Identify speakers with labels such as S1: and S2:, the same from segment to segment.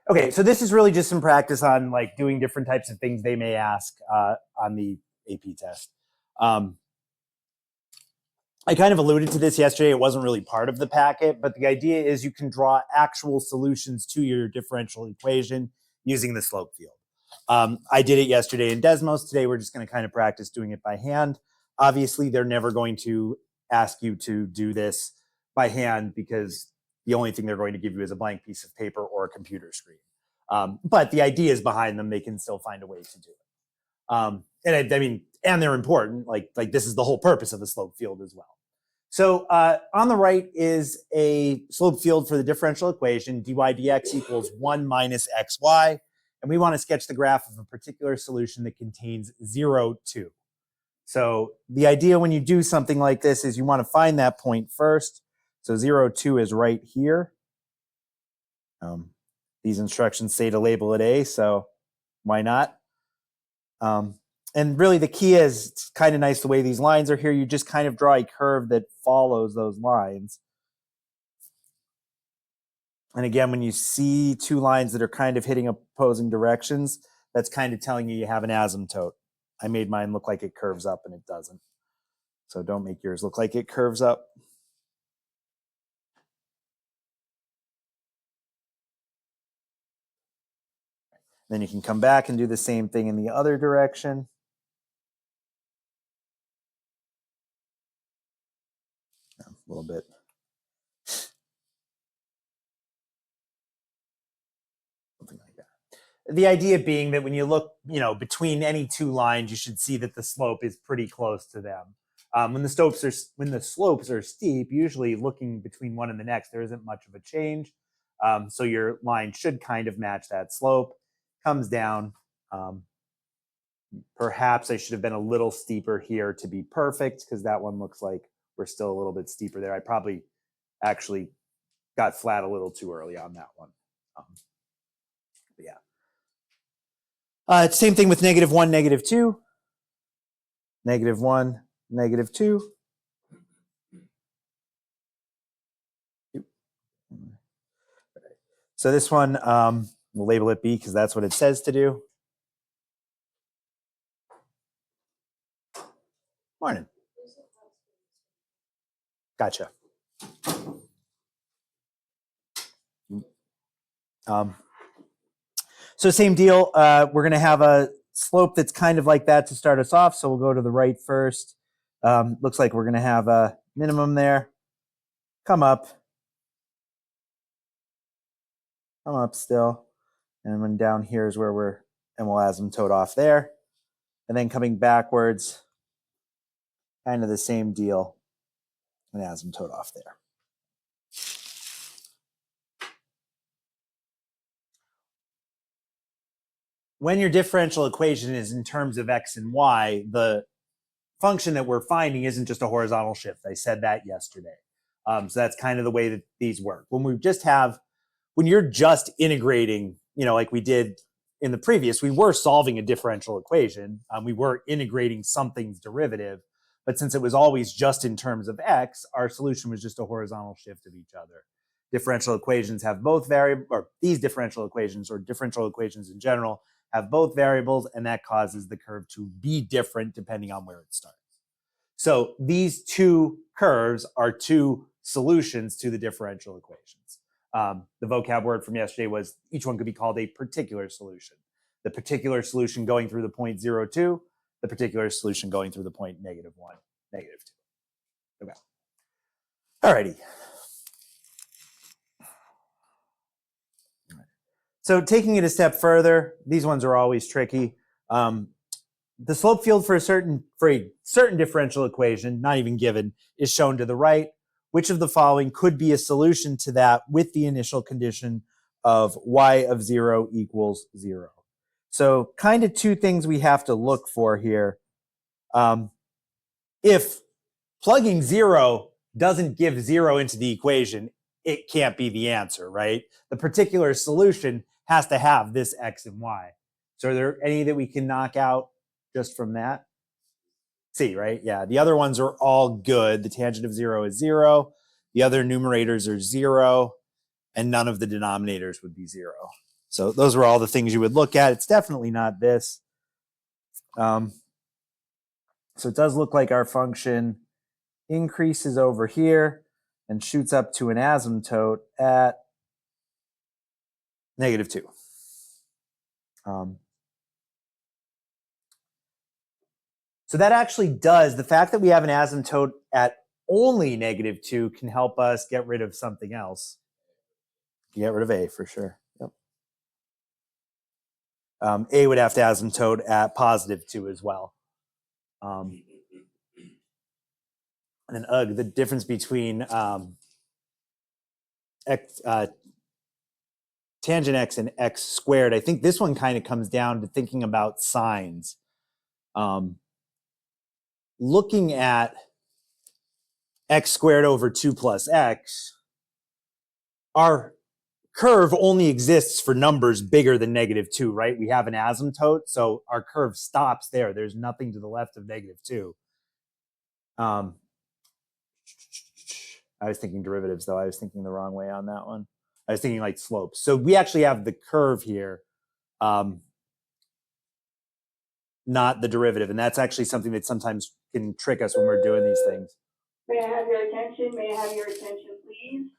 S1: Okay, so this is really just some practice on like doing different types of things they may ask on the AP test. I kind of alluded to this yesterday. It wasn't really part of the packet, but the idea is you can draw actual solutions to your differential equation using the slope field. I did it yesterday in Desmos. Today, we're just going to kind of practice doing it by hand. Obviously, they're never going to ask you to do this by hand because the only thing they're going to give you is a blank piece of paper or a computer screen. But the ideas behind them, they can still find a way to do it. And I mean, and they're important. Like this is the whole purpose of the slope field as well. So on the right is a slope field for the differential equation, dy dx equals 1 minus xy. And we want to sketch the graph of a particular solution that contains 0, 2. So the idea when you do something like this is you want to find that point first. So 0, 2 is right here. These instructions say to label it A, so why not? And really the key is, it's kind of nice the way these lines are here. You just kind of draw a curve that follows those lines. And again, when you see two lines that are kind of hitting opposing directions, that's kind of telling you have an asymptote. I made mine look like it curves up and it doesn't. So don't make yours look like it curves up. Then you can come back and do the same thing in the other direction. A little bit. Something like that. The idea being that when you look, between any two lines, you should see that the slope is pretty close to them. When the slopes are steep, usually looking between one and the next, there isn't much of a change. So your line should kind of match that slope. Comes down. Perhaps I should have been a little steeper here to be perfect because that one looks like we're still a little bit steeper there. I probably actually got flat a little too early on that one. But yeah. Same thing with -1, -2. -1, -2. So this one, we'll label it B because that's what it says to do. Morning. Gotcha. So same deal. We're going to have a slope that's kind of like that to start us off. So we'll go to the right first. Looks like we're going to have a minimum there. Come up still. And then down here is where and we'll asymptote off there. And then coming backwards, kind of the same deal. And asymptote off there. When your differential equation is in terms of x and y, the function that we're finding isn't just a horizontal shift. I said that yesterday. So that's kind of the way that these work. When you're just integrating, like we did in the previous, we were solving a differential equation. We were integrating something's derivative, but since it was always just in terms of x, our solution was just a horizontal shift of each other. Differential equations have both variables, or these differential equations, or differential equations in general, have both variables, and that causes the curve to be different depending on where it starts. So these two curves are two solutions to the differential equations. The vocab word from yesterday was each one could be called a particular solution. The particular solution going through the point 0, 2, the particular solution going through the point -1, -2. Okay. Alrighty. So taking it a step further, these ones are always tricky. The slope field for a certain differential equation, not even given, is shown to the right. Which of the following could be a solution to that with the initial condition of y of 0 equals 0? So kind of two things we have to look for here. If plugging 0 doesn't give 0 into the equation, it can't be the answer, right? The particular solution has to have this x and y. So are there any that we can knock out just from that? C, right? Yeah, the other ones are all good. The tangent of 0 is 0. The other numerators are 0, and none of the denominators would be 0. So those were all the things you would look at. It's definitely not this. So it does look like our function increases over here and shoots up to an asymptote at -2. So that actually does, the fact that we have an asymptote at only -2 can help us get rid of something else. Get rid of A for sure. Yep. A would have to asymptote at +2 as well. And then the difference between tangent x and x squared, I think this one kind of comes down to thinking about signs. Looking at x squared over 2 plus x, our curve only exists for numbers bigger than -2, right? We have an asymptote, so our curve stops there. There's nothing to the left of -2. I was thinking derivatives, though. I was thinking the wrong way on that one. I was thinking like slopes. So we actually have the curve here, not the derivative. And that's actually something that sometimes can trick us when we're doing these things.
S2: May I have your attention? May I have your attention, please?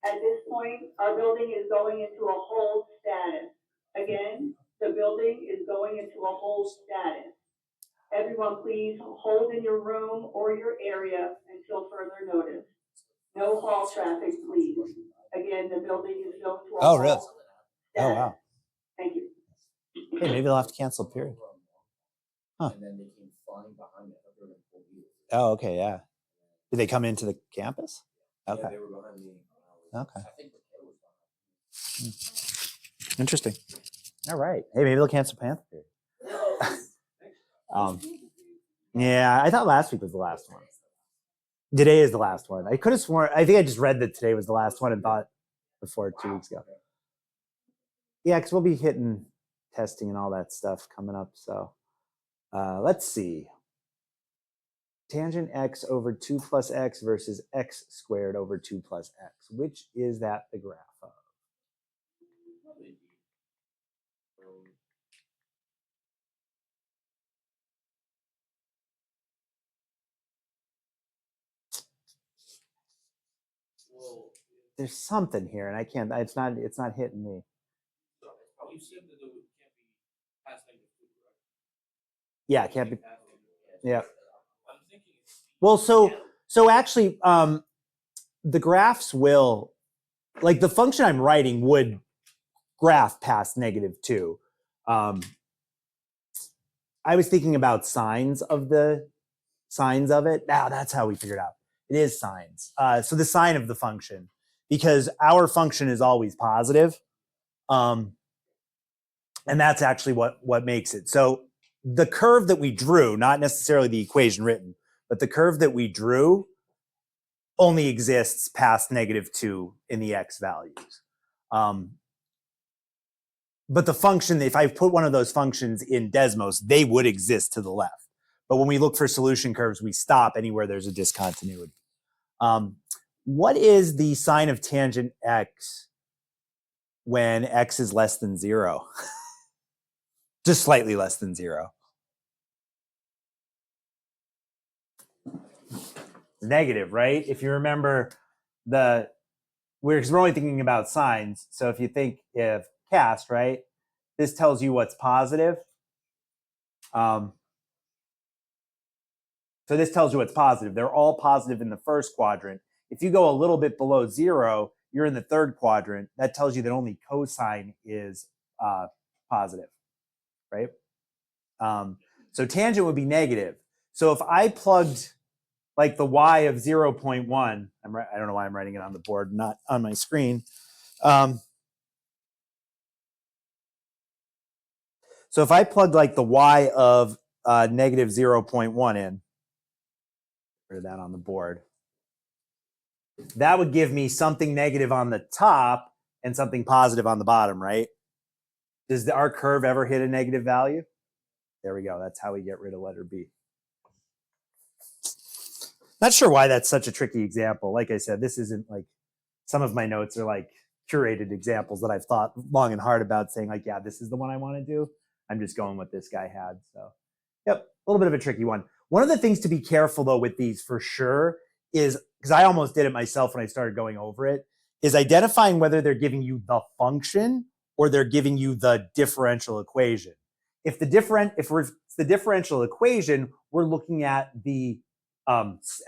S2: At this point, our building is going into a hold status. Again, the building is going into a hold status. Everyone, please hold in your room or your area until further notice. No hall traffic, please. Again, the building is going to a hold
S1: really?
S2: status.
S1: Oh, wow.
S2: Thank you.
S1: Hey, maybe they'll have to cancel period. Huh.
S3: And then they came flying behind me.
S1: Oh, okay, yeah. Did they come into the campus? Okay.
S3: Yeah, they were behind me.
S1: Okay.
S3: I think the kid was behind me.
S1: Interesting. All right. Hey, maybe they'll cancel Panther period. Yeah, I thought last week was the last one. Today is the last one. I could have sworn, I think I just read that today was the last one and thought before 2 weeks ago. Yeah, because we'll be hitting testing and all that stuff coming up. So let's see. Tangent x over 2 plus x versus x squared over 2 plus x. Which is that the graph of? There's something here, and I can't. It's not hitting me.
S3: You said that it can't be past -2, right?
S1: Yeah, it can't be. Yeah. Well, so actually, the graphs will, like the function I'm writing would graph past -2. I was thinking about signs of it. Now that's how we figured out. It is signs. So the sign of the function, because our function is always positive. And that's actually what makes it. So the curve that we drew, not necessarily the equation written, but the curve that we drew only exists past -2 in the x values. But the function, if I put one of those functions in Desmos, they would exist to the left. But when we look for solution curves, we stop anywhere there's a discontinuity. What is the sign of tangent x when x is less than 0? Just slightly less than 0. Negative, right? If you remember we're only thinking about signs. So if you think of cast, right? This tells you what's positive. So this tells you what's positive. They're all positive in the first quadrant. If you go a little bit below 0, you're in the third quadrant. That tells you that only cosine is positive, right? So tangent would be negative. So if I plugged like the y of 0.1, I don't know why I'm writing it on the board, not on my screen. So if I plugged like the y of negative 0.1 in, put that on the board, that would give me something negative on the top and something positive on the bottom, right? Does our curve ever hit a negative value? There we go. That's how we get rid of letter B. Not sure why that's such a tricky example. Like I said, this isn't like, some of my notes are like curated examples that I've thought long and hard about, saying like, yeah, this is the one I want to do. I'm just going with this guy had. So, yep, a little bit of a tricky one. One of the things to be careful though with these for sure is, because I almost did it myself when I started going over it, is identifying whether they're giving you the function or they're giving you the differential equation. If the differential equation, we're looking at the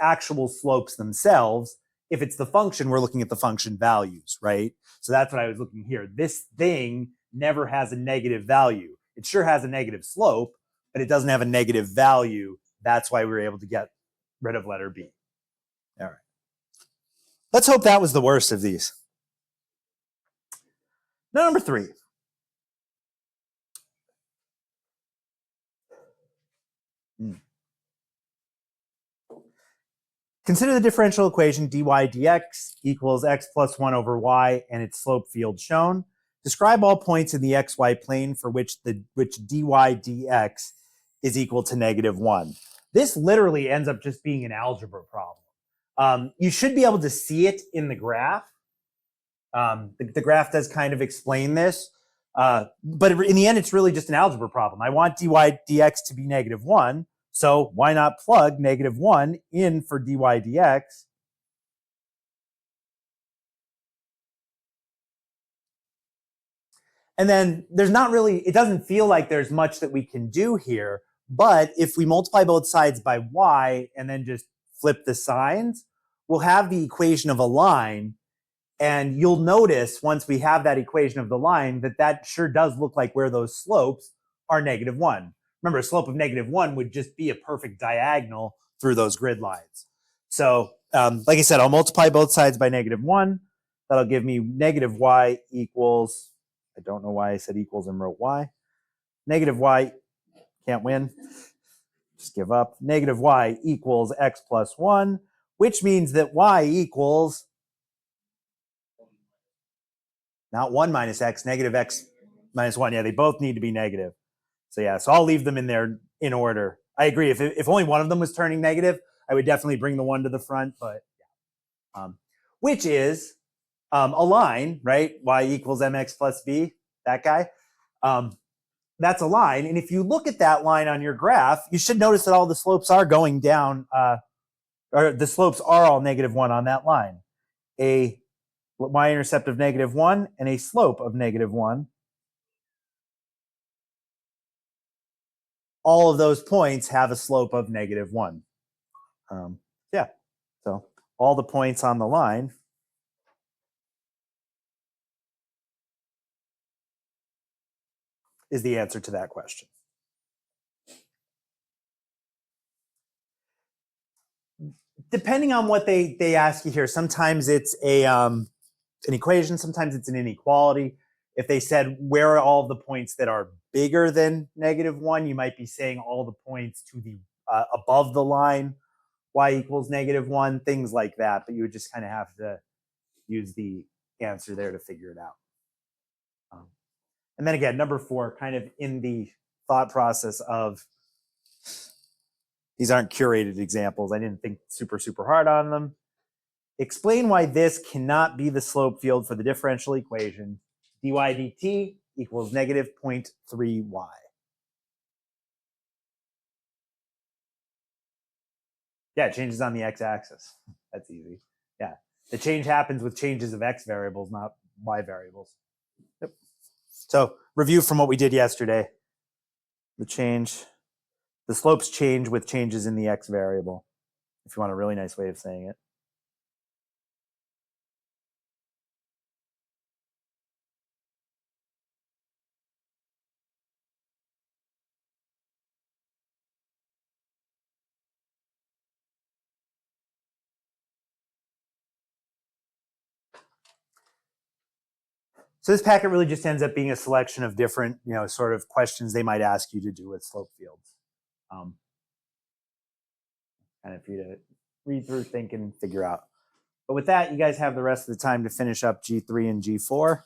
S1: actual slopes themselves. If it's the function, we're looking at the function values, right? So that's what I was looking here. This thing never has a negative value. It sure has a negative slope, but it doesn't have a negative value. That's why we were able to get rid of letter B. All right. Let's hope that was the worst of these. Now, number 3. Consider the differential equation dy dx equals x plus 1 over y and its slope field shown. Describe all points in the xy plane for which dy dx is equal to -1. This literally ends up just being an algebra problem. You should be able to see it in the graph. The graph does kind of explain this, but in the end, it's really just an algebra problem. I want dy dx to be -1. So why not plug -1 in for dy dx? And then there's not really, it doesn't feel like there's much that we can do here. But if we multiply both sides by y and then just flip the signs, we'll have the equation of a line. And you'll notice once we have that equation of the line that sure does look like where those slopes are -1. Remember, a slope of -1 would just be a perfect diagonal through those grid lines. So, like I said, I'll multiply both sides by -1. That'll give me -y equals, I don't know why I said equals and wrote y. -y, can't win. Just give up. -y equals x plus 1, which means that y equals not 1 minus x, -x minus 1. Yeah, they both need to be negative. So yeah, so I'll leave them in there in order. I agree. If only one of them was turning negative, I would definitely bring the one to the front. But yeah, which is a line, right? Y equals mx plus b. That guy. That's a line. And if you look at that line on your graph, you should notice that all the slopes are going down, or the slopes are all -1 on that line. A y-intercept of -1 and a slope of -1. All of those points have a slope of -1. Yeah, so all the points on the line is the answer to that question. Depending on what they ask you here, sometimes it's an equation, sometimes it's an inequality. If they said where are all the points that are bigger than -1, you might be saying all the points to the above the line, y equals -1, things like that. But you would just kind of have to use the answer there to figure it out. And then again, number 4, kind of in the thought process of these aren't curated examples. I didn't think super hard on them. Explain why this cannot be the slope field for the differential equation dy dt equals -0.3y. Yeah, it changes on the x-axis. That's easy. Yeah, the change happens with changes of x variables, not y variables. Yep. So review from what we did yesterday. The slopes change with changes in the x variable, if you want a really nice way of saying it. So this packet really just ends up being a selection of different, sort of questions they might ask you to do with slope fields. Kind of for you to read through, think, and figure out. But with that, you guys have the rest of the time to finish up G3 and G4.